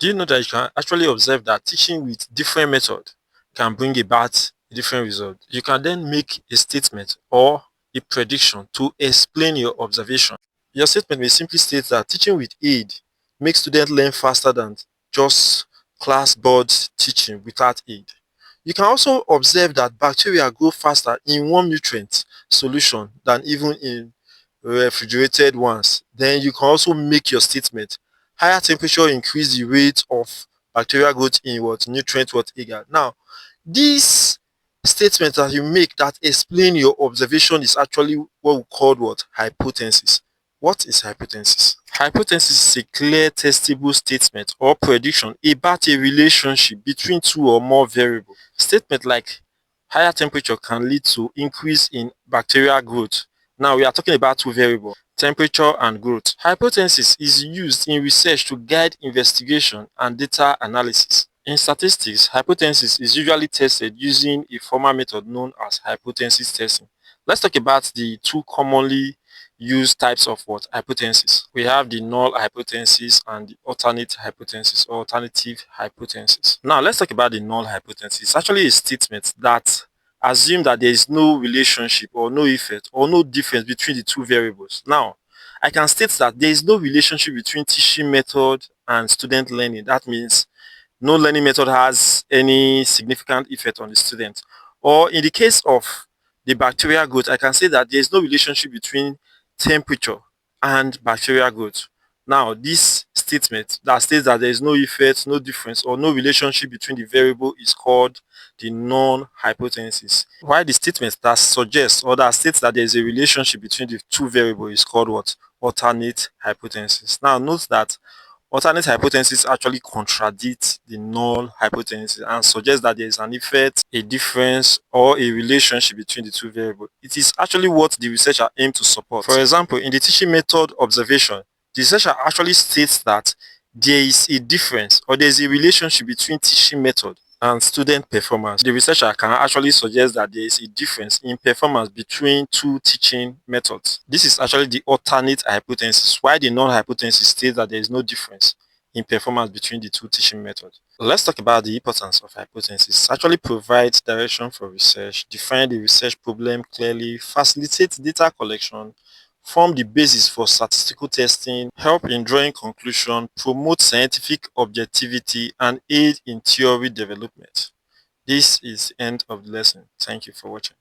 Do you know that you can actually observe that teaching with different method can bring about a different result? You can then make a statement or a prediction to explain your observation. Your statement may simply state that teaching with aid makes students learn faster than just class board teaching without aid. You can also observe that bacteria grow faster in warm nutrient solution than even in refrigerated ones. Then you can also make your statement. Higher temperature increase the rate of bacterial growth in what nutrient what agar. Now, this statement that you make that explain your observation is actually what we call what hypothesis. What is hypothesis? Hypothesis is a clear, testable statement or prediction about a relationship between two or more variables. Statement like higher temperature can lead to increase in bacterial growth. Now we are talking about two variables, temperature and growth. Hypothesis is used in research to guide investigation and data analysis. In statistics, hypothesis is usually tested using a formal method known as hypothesis testing. Let's talk about the two commonly used types of what hypothesis. We have the null hypothesis and the alternate hypothesis or alternative hypothesis. Now let's talk about the null hypothesis. It's actually a statement that assume that there is no relationship or no effect or no difference between the two variables. Now, I can state that there is no relationship between teaching method and student learning. That means no learning method has any significant effect on the student. Or in the case of the bacterial growth, I can say that there is no relationship between temperature and bacterial growth. Now, this statement that states that there is no effect, no difference, or no relationship between the variable is called the non-hypothesis. While the statement that suggests or that states that there is a relationship between the two variables is called what? Alternate hypothesis. Now, note that alternate hypothesis actually contradicts the null hypothesis and suggests that there is an effect, a difference, or a relationship between the two variables. It is actually what the researcher aims to support. For example, in the teaching method observation, the researcher actually states that there is a difference or there is a relationship between teaching method and student performance. The researcher can actually suggest that there is a difference in performance between two teaching methods. This is actually the alternate hypothesis, while the null hypothesis states that there is no difference in performance between the two teaching methods. Let's talk about the importance of hypothesis. It actually provides direction for research, define the research problem clearly, facilitate data collection, form the basis for statistical testing, help in drawing conclusion, promote scientific objectivity, and aid in theory development. This is the end of the lesson. Thank you for watching.